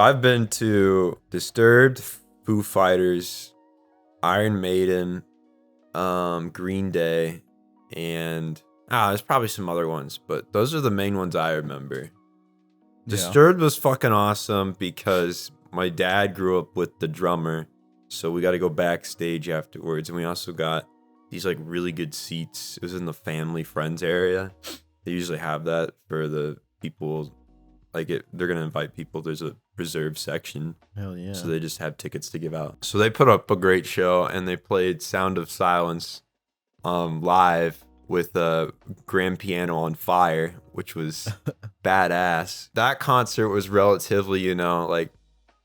I've been to Disturbed, Foo Fighters, Iron Maiden, Green Day, and there's probably some other ones, but those are the main ones I remember. Disturbed was fucking awesome because my dad grew up with the drummer, so we got to go backstage afterwards, and we also got these like really good seats. It was in the family friends area. They usually have that for the people. They're gonna invite people. There's a reserved section. Hell yeah! So they just have tickets to give out. So they put up a great show, and they played "Sound of Silence" live with a grand piano on fire, which was badass. That concert was relatively, like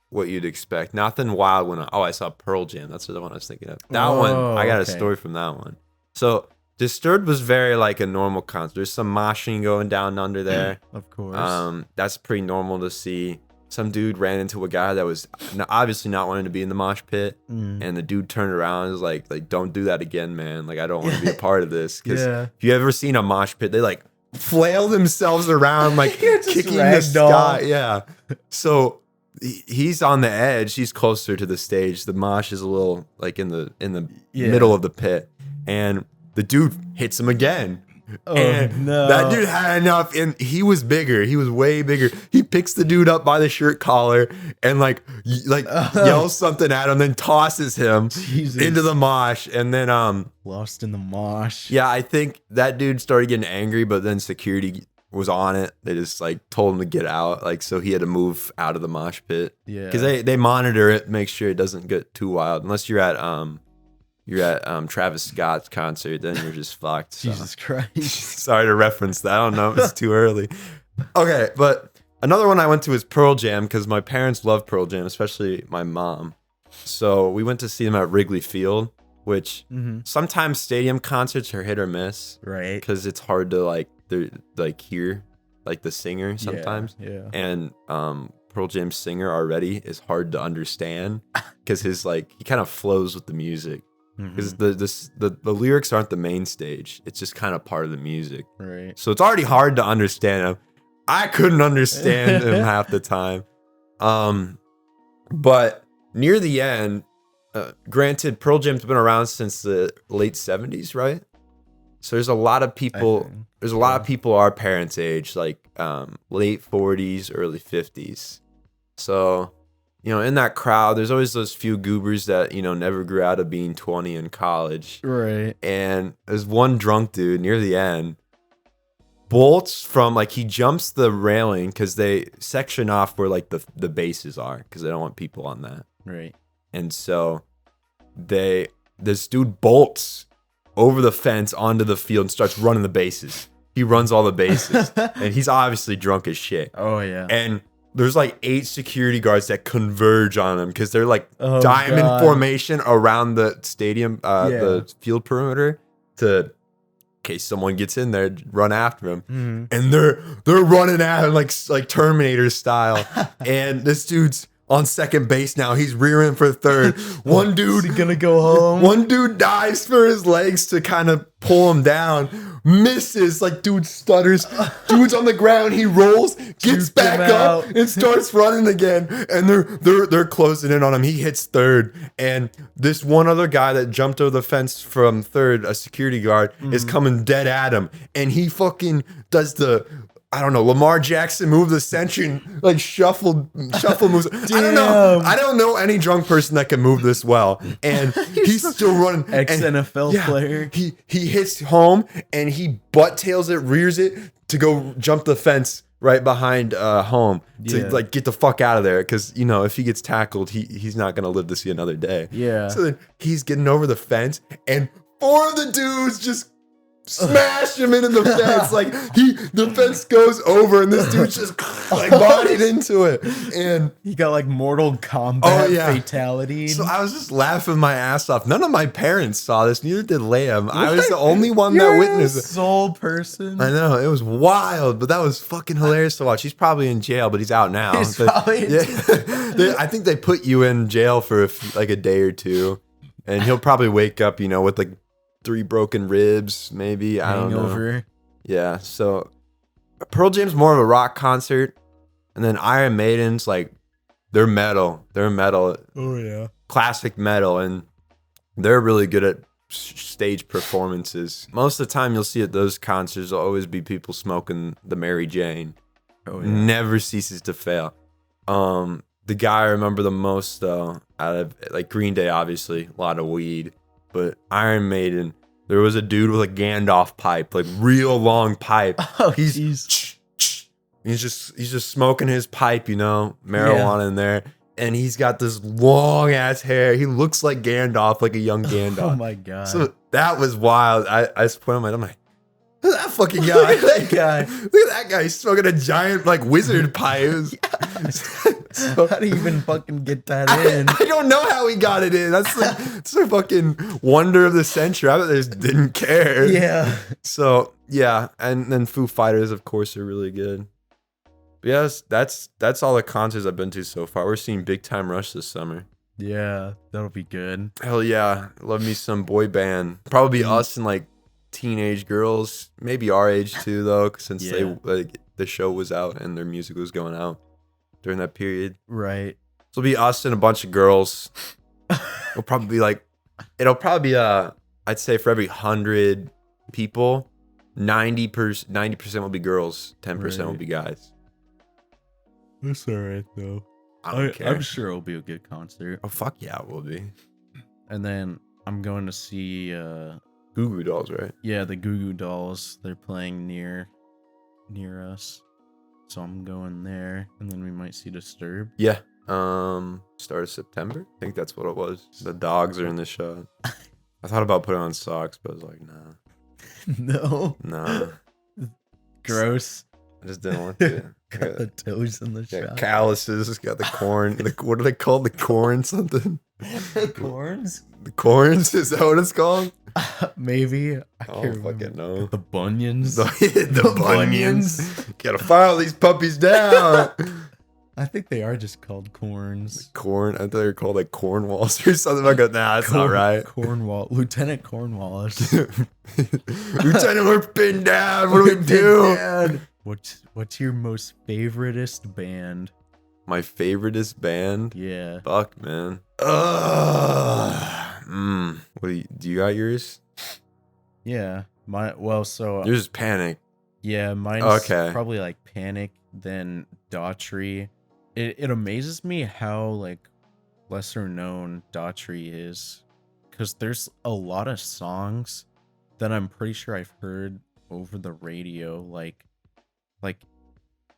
what you'd expect. Nothing wild. I saw Pearl Jam. That's the one I was thinking of. That one, I got a story from that one. So Disturbed was very like a normal concert. There's some moshing going down under there. Of course. That's pretty normal to see. Some dude ran into a guy that was obviously not wanting to be in the mosh pit, and the dude turned around and was like, don't do that again, man. Like, I don't want to be a part of this. Because if you ever seen a mosh pit, they like flail themselves around, like kicking the sky. Yeah. So he's on the edge. He's closer to the stage. The mosh is a little like in the middle of the pit, and the dude hits him again. And that dude had enough, and he was bigger. He was way bigger. He picks the dude up by the shirt collar and yells something at him, then tosses him into the mosh, and then lost in the mosh. Yeah, I think that dude started getting angry, but then security was on it. They just told him to get out, so he had to move out of the mosh pit. Yeah, because they monitor it, make sure it doesn't get too wild. Unless you're at Travis Scott's concert, then you're just fucked. So. Jesus Christ. Sorry to reference that. I don't know if it's too early. Okay, but another one I went to is Pearl Jam because my parents love Pearl Jam, especially my mom. So we went to see them at Wrigley Field, which sometimes stadium concerts are hit or miss. Right. Because it's hard to hear the singer sometimes. Yeah. And Pearl Jam's singer already is hard to understand because he kind of flows with the music. Because the lyrics aren't the main stage. It's just kind of part of the music. Right. So it's already hard to understand him. I couldn't understand him half the time. But near the end, granted, Pearl Jam's been around since the late 70s, right? So there's a lot of people. There's a lot of people our parents' age, late 40s, early 50s. So, in that crowd, there's always those few goobers that, never grew out of being 20 in college. Right. And there's one drunk dude near the end, bolts from, he jumps the railing because they section off where, the bases are because they don't want people on that. Right. And so this dude bolts over the fence onto the field and starts running the bases. He runs all the bases. And he's obviously drunk as shit. Oh, yeah. And there's 8 security guards that converge on him because they're diamond formation around the stadium, the field perimeter, in case someone gets in there, run after him. And they're running at him like Terminator style. And this dude's on second base now. He's rearing for third. One dude is he gonna go home. One dude dives for his legs to kind of pull him down. Misses, dude stutters. Dude's on the ground. He rolls, gets back up, and starts running again. And they're closing in on him. He hits third, and this one other guy that jumped over the fence from third, a security guard, is coming dead at him, and he fucking does the Lamar Jackson move the century, shuffle moves. I don't know any drunk person that can move this well. And he's still running. Ex-NFL player. He hits home and he butt tails it, rears it to go jump the fence right behind home to get the fuck out of there. Because, if he gets tackled, he's not going to live to see another day. Yeah. So then he's getting over the fence and 4 of the dudes just smash him into the fence. The fence goes over and this dude just bodied into it. And he got Mortal Kombat fatality. So I was just laughing my ass off. None of my parents saw this, neither did Liam. I was the only one that witnessed it. Sole person. I know, it was wild, but that was fucking hilarious to watch. He's probably in jail, but he's out now. I think they put you in jail for a day or two, and he'll probably wake up, with 3 broken ribs, maybe. I don't know. Yeah, so Pearl Jam's more of a rock concert, and then Iron Maiden's the They're metal. They're metal. Oh yeah. Classic metal, and they're really good at stage performances. Most of the time you'll see at those concerts will always be people smoking the Mary Jane. Oh yeah. Never ceases to fail. The guy I remember the most though, out of like Green Day, obviously a lot of weed, but Iron Maiden, there was a dude with a Gandalf pipe, like real long pipe. Oh, he's just smoking his pipe, marijuana in there. And he's got this long ass hair. He looks like Gandalf, like a young Gandalf. Oh my god! So that was wild. I just put him. I'm like, look at that fucking guy. Look at that guy. Look at that guy. He's smoking a giant like wizard pipe. So, how do you even fucking get that in? I don't know how he got it in. That's like it's a fucking wonder of the century. I bet they just didn't care. Yeah. So yeah, and then Foo Fighters, of course, are really good. Yes, that's all the concerts I've been to so far. We're seeing Big Time Rush this summer. Yeah, that'll be good. Hell yeah. Love me some boy band. Probably us and like teenage girls. Maybe our age too though, since they like the show was out and their music was going out during that period. Right. So it'll be us and a bunch of girls. It'll probably be I'd say for every 100 people, 90% will be girls, 10% will be guys. That's alright though. I don't care. I'm sure it'll be a good concert. Oh fuck yeah, it will be. And then I'm going to see Goo Goo Dolls, right? Yeah, the Goo Goo Dolls. They're playing near us. So I'm going there, and then we might see Disturbed. Yeah. Start of September. I think that's what it was. The dogs are in the shot. I thought about putting on socks, but I was like, nah. Nah. Gross. I just didn't want to. Got the toes in the shot. Calluses. Got the corn. What are they called? The corn something? Corns? The corns? Is that what it's called? Maybe. I don't fucking know. Got the bunions. the bunions. Gotta file these puppies down. I think they are just called corns. Corn? I thought they were called like Cornwalls or something. I go, nah, that's not right. Lieutenant Cornwallis. Lieutenant, we're pinned down. What do we do? What's your most favoritist band? My favoritist band? Yeah. Fuck, man. What do you got yours? Yeah. Yours is Panic. Yeah, mine's probably like Panic, then Daughtry. It amazes me how like lesser known Daughtry is, because there's a lot of songs that I'm pretty sure I've heard over the radio, like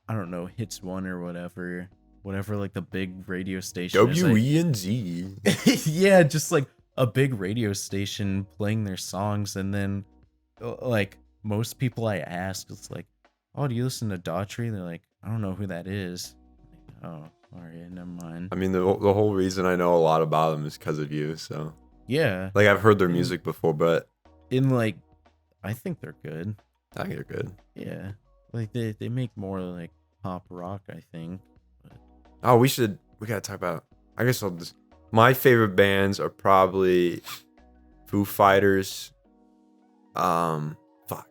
I don't know, Hits One or whatever like the big radio station WENZ. Yeah, just like a big radio station playing their songs, and then like most people I ask, it's like, oh, do you listen to Daughtry? They're like, I don't know who that is. Oh, all right, never mind. I mean, the whole reason I know a lot about them is because of you. So yeah, like I've heard their music before, but I think they're good. I think they're good. Yeah, like they make more like pop rock, I think. But... Oh, we gotta talk about. I guess my favorite bands are probably Foo Fighters. Fuck.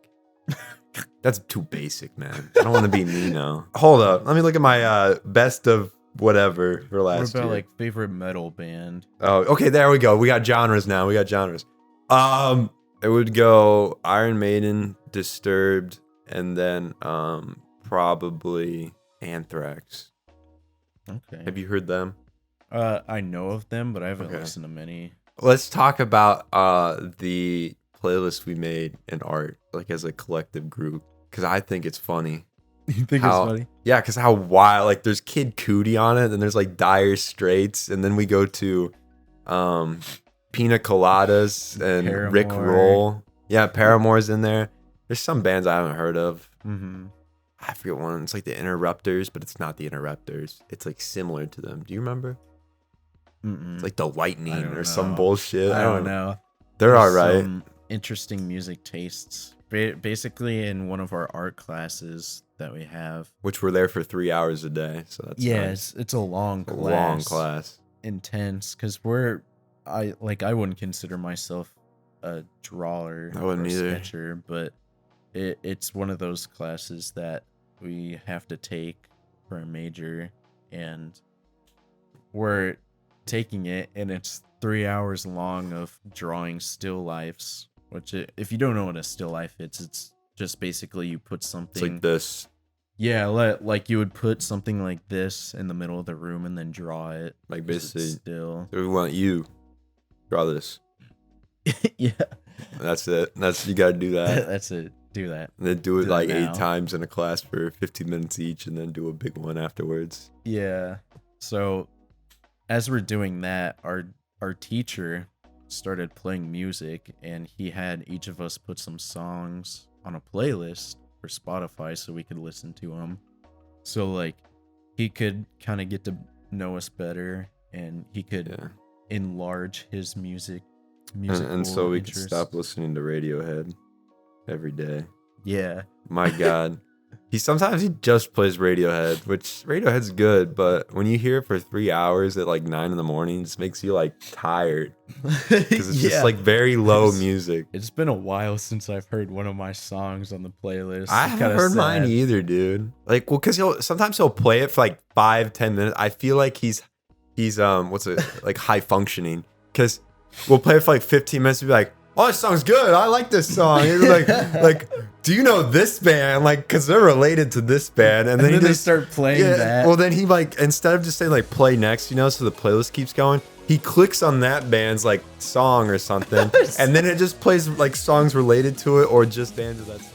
That's too basic, man. I don't want to be me now. Hold up. Let me look at my best of whatever for last year. What about like favorite metal band? Oh, okay. There we go. We got genres now. It would go Iron Maiden, Disturbed, and then probably Anthrax. Okay. Have you heard them? I know of them, but I haven't listened to many. Let's talk about the playlist we made in art, like as a collective group, because I think it's funny. You think it's funny? Yeah, because how wild, like there's Kid Cudi on it, and there's like Dire Straits, and then we go to Pina Coladas and Paramore. Rick Roll. Yeah, Paramore's in there. There's some bands I haven't heard of. Mm-hmm. I forget one. It's like the Interrupters, but it's not the Interrupters. It's like similar to them. Do you remember? It's like the Lightning or some bullshit. I don't know. They're all right. Some interesting music tastes. Basically, in one of our art classes that we have, which we're there for 3 hours a day, so that's nice. It's a long class. Long class. Intense, because I wouldn't consider myself a drawer or a sketcher, but it's one of those classes that we have to take for a major, and we're taking it, and it's 3 hours long of drawing still lifes. Which, if you don't know what a still life is, it's just basically you put something. It's like this. Yeah, like you would put something like this in the middle of the room and then draw it. Like basically, still. So we want you draw this. Yeah. That's it. You got to do that. That's it. Do that. And then do it like 8 times in a class for 15 minutes each, and then do a big one afterwards. Yeah. So, as we're doing that, our teacher started playing music, and he had each of us put some songs on a playlist for Spotify so we could listen to them. So like he could kind of get to know us better, and he could enlarge his musical and so we interests. could stop listening to Radiohead every day. Yeah. My God. He just plays Radiohead, which Radiohead's good, but when you hear it for 3 hours at like 9 in the morning, it just makes you like tired. Because it's just like very low music. It's been a while since I've heard one of my songs on the playlist. I haven't heard mine either, dude. Like, well, because sometimes he'll play it for like 5-10 minutes. I feel like he's like high functioning, because we'll play it for like 15 minutes and be like, oh, this song's good. I like this song. It's like, do you know this band? Like, because they're related to this band. And then they start playing that. Well, then he like, instead of just saying like play next, so the playlist keeps going, he clicks on that band's like song or something. And then it just plays like songs related to it or just bands of that song.